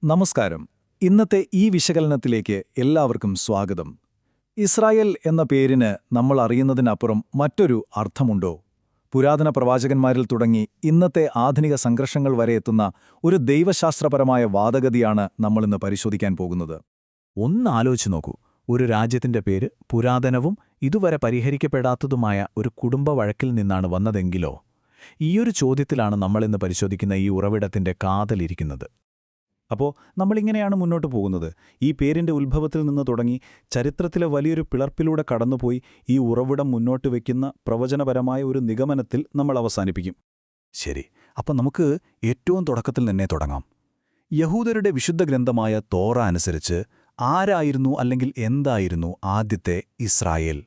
നമസ്കാരം. ഇന്നത്തെ ഈ വിശകലനത്തിലേക്ക് എല്ലാവർക്കും സ്വാഗതം. ഇസ്രായേൽ എന്ന പേരിന് നമ്മൾ അറിയുന്നതിനപ്പുറം മറ്റൊരു അർത്ഥമുണ്ടോ? പുരാതന പ്രവാചകന്മാരിൽ തുടങ്ങി ഇന്നത്തെ ആധുനിക സംഘർഷങ്ങൾ വരെ എത്തുന്ന ഒരു ദൈവശാസ്ത്രപരമായ വാദഗതിയാണ് നമ്മളിന്ന് പരിശോധിക്കാൻ പോകുന്നത്. ഒന്ന് ആലോചിച്ചു നോക്കൂ, ഒരു രാജ്യത്തിന്റെ പേര് പുരാതനവും ഇതുവരെ പരിഹരിക്കപ്പെടാത്തതുമായ ഒരു കുടുംബ വഴക്കിൽ നിന്നാണ് വന്നതെങ്കിലോ? ഈയൊരു ചോദ്യത്തിലാണ് നമ്മളിന്ന് പരിശോധിക്കുന്ന ഈ ഉറവിടത്തിന്റെ കാതലിരിക്കുന്നത്. അപ്പോൾ നമ്മളിങ്ങനെയാണ് മുന്നോട്ട് പോകുന്നത്. ഈ പേരിന്റെ ഉത്ഭവത്തിൽ നിന്ന് തുടങ്ങി ചരിത്രത്തിലെ വലിയൊരു പിളർപ്പിലൂടെ കടന്നുപോയി ഈ ഉറവിടം മുന്നോട്ട് വയ്ക്കുന്ന പ്രവചനപരമായ ഒരു നിഗമനത്തിൽ നമ്മൾ അവസാനിപ്പിക്കും. ശരി, അപ്പം നമുക്ക് ഏറ്റവും തുടക്കത്തിൽ തന്നെ തുടങ്ങാം. യഹൂദരുടെ വിശുദ്ധ ഗ്രന്ഥമായ തോറ അനുസരിച്ച് ആരായിരുന്നു അല്ലെങ്കിൽ എന്തായിരുന്നു ആദ്യത്തെ ഇസ്രായേൽ?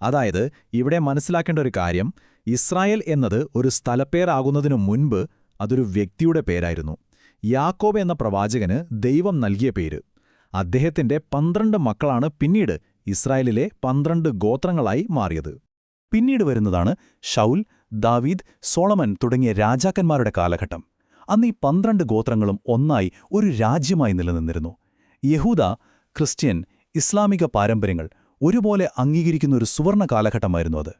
അതായത് ഇവിടെ മനസ്സിലാക്കേണ്ട ഒരു കാര്യം, ഇസ്രായേൽ എന്നത് ഒരു സ്ഥലപ്പേരാകുന്നതിനു മുൻപ് അതൊരു വ്യക്തിയുടെ പേരായിരുന്നു. യാക്കോബ് എന്ന പ്രവാചകന് ദൈവം നൽകിയ പേര്. അദ്ദേഹത്തിന്റെ 12 മക്കളാണ് പിന്നീട് ഇസ്രായേലിലെ 12 ഗോത്രങ്ങളായി മാറിയത്. പിന്നീട് വരുന്നതാണ് ശൗൽ, ദാവീദ്, സോളമൻ തുടങ്ങിയ രാജാക്കന്മാരുടെ കാലഘട്ടം. അന്ന് ഈ 12 ഗോത്രങ്ങളും ഒന്നായി ഒരു രാജ്യമായി നിലനിന്നിരുന്നു. യഹൂദ, ക്രിസ്ത്യൻ, ഇസ്ലാമിക പാരമ്പര്യങ്ങൾ ഒരുപോലെ അംഗീകരിക്കുന്ന ഒരു സുവർണ കാലഘട്ടമായിരുന്നു അത്.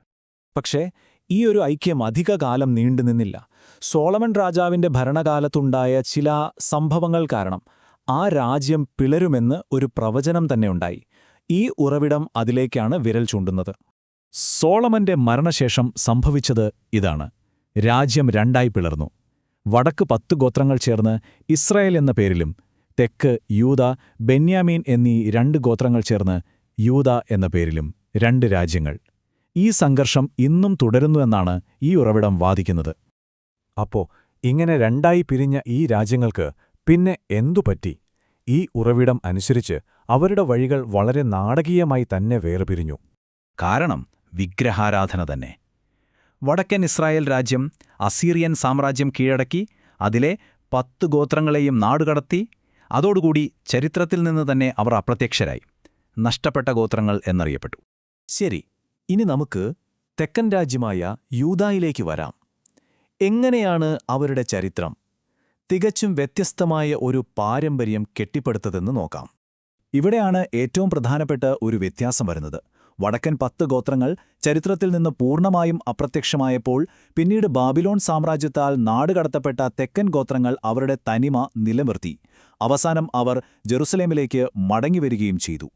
പക്ഷേ ഈ ഒരു ഐക്യം അധികകാലം നീണ്ടുനിന്നില്ല. സോളമൻ രാജാവിന്റെ ഭരണകാലത്തുണ്ടായ ചില സംഭവങ്ങൾ കാരണം ആ രാജ്യം പിളരുമെന്ന് ഒരു പ്രവചനം തന്നെയുണ്ടായി. ഈ ഉറവിടം അതിലേക്കാണ് വിരൽ ചൂണ്ടുന്നത്. സോളമന്റെ മരണശേഷം സംഭവിച്ചത് ഇതാണ്. രാജ്യം രണ്ടായി പിളർന്നു. വടക്ക് 10 ഗോത്രങ്ങൾ ചേർന്ന് ഇസ്രായേൽ എന്ന പേരിലും, തെക്ക് യൂദ, ബെന്യാമീൻ എന്നീ 2 ഗോത്രങ്ങൾ ചേർന്ന് യൂദ എന്ന പേരിലും 2 രാജ്യങ്ങൾ. ഈ സംഘർഷം ഇന്നും തുടരുന്നുവെന്നാണ് ഈ ഉറവിടം വാദിക്കുന്നത്. അപ്പോ ഇങ്ങനെ രണ്ടായി പിരിഞ്ഞ ഈ രാജ്യങ്ങൾക്ക് പിന്നെ എന്തുപറ്റി? ഈ ഉറവിടം അനുസരിച്ച് അവരുടെ വഴികൾ വളരെ നാടകീയമായി തന്നെ വേർപിരിഞ്ഞു. കാരണം വിഗ്രഹാരാധന തന്നെ. വടക്കൻ ഇസ്രായേൽ രാജ്യം അസീറിയൻ സാമ്രാജ്യം കീഴടക്കി അതിലെ 10 ഗോത്രങ്ങളെയും നാടുകടത്തി. അതോടുകൂടി ചരിത്രത്തിൽ നിന്ന് തന്നെ അവർ അപ്രത്യക്ഷരായി. നഷ്ടപ്പെട്ട ഗോത്രങ്ങൾ എന്നറിയപ്പെട്ടു. ശരി, ഇനി നമുക്ക് തെക്കൻ രാജ്യമായ യൂദായിലേക്ക് വരാം. എങ്ങനെയാണ് അവരുടെ ചരിത്രം? തികച്ചും വ്യത്യസ്തമായ ഒരു പാരമ്പര്യം കെട്ടിപ്പടുത്തതെന്ന് നോക്കാം. ഇവിടെയാണ് ഏറ്റവും പ്രധാനപ്പെട്ട ഒരു വ്യത്യാസം വരുന്നത്. വടക്കൻ 10 ഗോത്രങ്ങൾ ചരിത്രത്തിൽ നിന്ന് പൂർണ്ണമായും അപ്രത്യക്ഷമായപ്പോൾ പിന്നീട് ബാബിലോൺ സാമ്രാജ്യത്താൽ നാടുകടത്തപ്പെട്ട തെക്കൻ ഗോത്രങ്ങൾ അവരുടെ തനിമ നിലനിർത്തി. അവസാനം അവർ ജെറുസലേമിലേക്ക് മടങ്ങിവരികയും ചെയ്തു.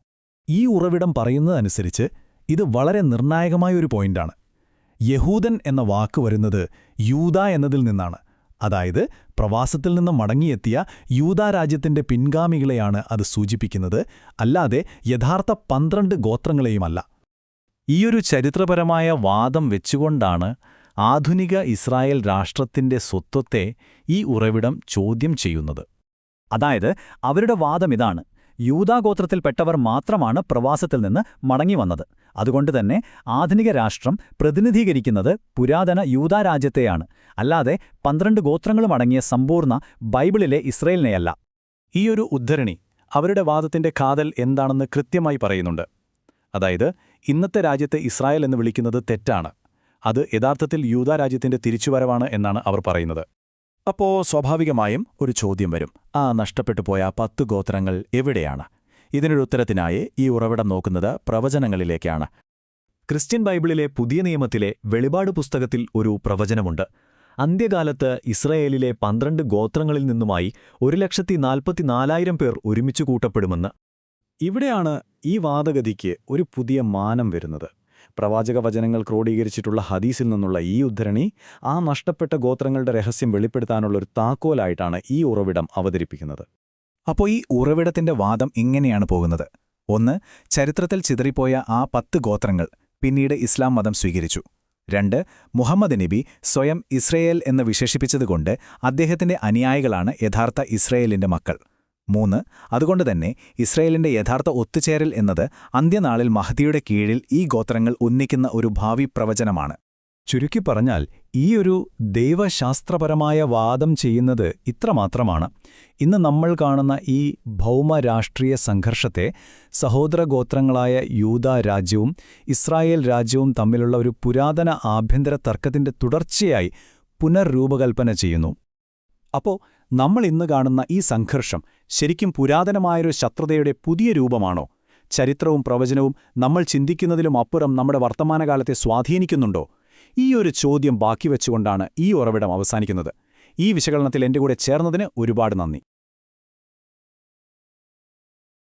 ഈ ഉറവിടം പറയുന്നതനുസരിച്ച് ഇത് വളരെ നിർണായകമായൊരു പോയിന്റാണ്. യഹൂദൻ എന്ന വാക്ക് വരുന്നത് യൂദ എന്നതിൽ നിന്നാണ്. അതായത് പ്രവാസത്തിൽ നിന്ന് മടങ്ങിയെത്തിയ യൂദാ രാജ്യത്തിന്റെ പിൻഗാമികളെയാണ് അത് സൂചിപ്പിക്കുന്നത്, അല്ലാതെ യഥാർത്ഥ 12 ഗോത്രങ്ങളെയുമല്ല. ഈയൊരു ചരിത്രപരമായ വാദം വെച്ചുകൊണ്ടാണ് ആധുനിക ഇസ്രായേൽ രാഷ്ട്രത്തിന്റെ സ്വത്വത്തെ ഈ ഉറവിടം ചോദ്യം ചെയ്യുന്നത്. അതായത് അവരുടെ വാദം ഇതാണ്: യൂദാഗോത്രത്തിൽപ്പെട്ടവർ മാത്രമാണ് പ്രവാസത്തിൽ നിന്ന് മടങ്ങിവന്നത്. അതുകൊണ്ടുതന്നെ ആധുനിക രാഷ്ട്രം പ്രതിനിധീകരിക്കുന്നത് പുരാതന യൂദാ രാജ്യത്തെയാണ്, അല്ലാതെ 12 ഗോത്രങ്ങളും അടങ്ങിയ സമ്പൂർണ്ണ ബൈബിളിലെ ഇസ്രായേലിനെയല്ല. ഈയൊരു ഉദ്ധരണി അവരുടെ വാദത്തിന്റെ കാതൽ എന്താണെന്ന് കൃത്യമായി പറയുന്നുണ്ട്. അതായത് ഇന്നത്തെ രാജ്യത്തെ ഇസ്രായേൽ എന്ന് വിളിക്കുന്നത് തെറ്റാണ്. അത് യഥാർത്ഥത്തിൽ യൂദാ രാജ്യത്തിന്റെ തിരിച്ചുവരവാണ് എന്നാണ് അവർ പറയുന്നത്. അപ്പോ സ്വാഭാവികമായും ഒരു ചോദ്യം വരും: ആ നഷ്ടപ്പെട്ടുപോയ 10 ഗോത്രങ്ങൾ എവിടെയാണ്? ഇതിനൊരു ഉത്തരത്തിനായി ഈ ഉറവിടം നോക്കുന്നത് പ്രവചനങ്ങളിലേക്കാണ്. ക്രിസ്ത്യൻ ബൈബിളിലെ പുതിയ നിയമത്തിലെ വെളിപാട് പുസ്തകത്തിൽ ഒരു പ്രവചനമുണ്ട്. അന്ത്യകാലത്ത് ഇസ്രായേലിലെ 12 ഗോത്രങ്ങളിൽ നിന്നുമായി 1,44,000 പേർ ഒരുമിച്ചു കൂട്ടപ്പെടുമെന്ന്. ഇവിടെയാണ് ഈ വാദഗതിക്ക് ഒരു പുതിയ മാനം വരുന്നത്. പ്രവാചക വചനങ്ങൾ ക്രോഡീകരിച്ചിട്ടുള്ള ഹദീസിൽ നിന്നുള്ള ഈ ഉദ്ധരണി ആ നഷ്ടപ്പെട്ട ഗോത്രങ്ങളുടെ രഹസ്യം വെളിപ്പെടുത്താനുള്ളൊരു താക്കോലായിട്ടാണ് ഈ ഉറവിടം അവതരിപ്പിക്കുന്നത്. അപ്പോൾ ഈ ഉറവിടത്തിന്റെ വാദം ഇങ്ങനെയാണ് പോകുന്നത്. 1. ചരിത്രത്തിൽ ചിതറിപ്പോയ ആ 10 ഗോത്രങ്ങൾ പിന്നീട് ഇസ്ലാം മതം സ്വീകരിച്ചു. 2. മുഹമ്മദ് നബി സ്വയം ഇസ്രയേൽ എന്ന് വിശേഷിപ്പിച്ചതുകൊണ്ട് അദ്ദേഹത്തിന്റെ അനുയായികളാണ് യഥാർത്ഥ ഇസ്രയേലിന്റെ മക്കൾ. 3. അതുകൊണ്ടുതന്നെ ഇസ്രയേലിന്റെ യഥാർത്ഥ ഒത്തുചേരൽ എന്നത് അന്ത്യനാളിൽ മഹ്ദിയുടെ കീഴിൽ ഈ ഗോത്രങ്ങൾ ഉന്നയിക്കുന്ന ഒരു ഭാവി പ്രവചനമാണ്. ചുരുക്കി പറഞ്ഞാൽ ഈയൊരു ദൈവശാസ്ത്രപരമായ വാദം ചെയ്യുന്നത് ഇത്രമാത്രമാണ്: ഇന്ന് നമ്മൾ കാണുന്ന ഈ ഭൗമരാഷ്ട്രീയ സംഘർഷത്തെ സഹോദരഗോത്രങ്ങളായ യൂദാ രാജ്യവും ഇസ്രായേൽ രാജ്യവും തമ്മിലുള്ള ഒരു പുരാതന ആഭ്യന്തര തർക്കത്തിന്റെ തുടർച്ചയായി പുനർരൂപകൽപ്പന ചെയ്യുന്നു. അപ്പോൾ നമ്മൾ ഇന്ന് കാണുന്ന ഈ സംഘർഷം ശരിക്കും പുരാതനമായൊരു ശത്രുതയുടെ പുതിയ രൂപമാണോ? ചരിത്രവും പ്രവചനവും നമ്മൾ ചിന്തിക്കുന്നതിലും അപ്പുറം നമ്മുടെ വർത്തമാനകാലത്തെ സ്വാധീനിക്കുന്നുണ്ടോ? ഈ ഒരു ചോദ്യം ബാക്കി വെച്ചുകൊണ്ടാണ് ഈ ഉറവിടം അവസാനിക്കുന്നത്. ഈ വിശകലനത്തിൽ എന്റെ കൂടെ ചേർന്നതിന് ഒരുപാട് നന്ദി.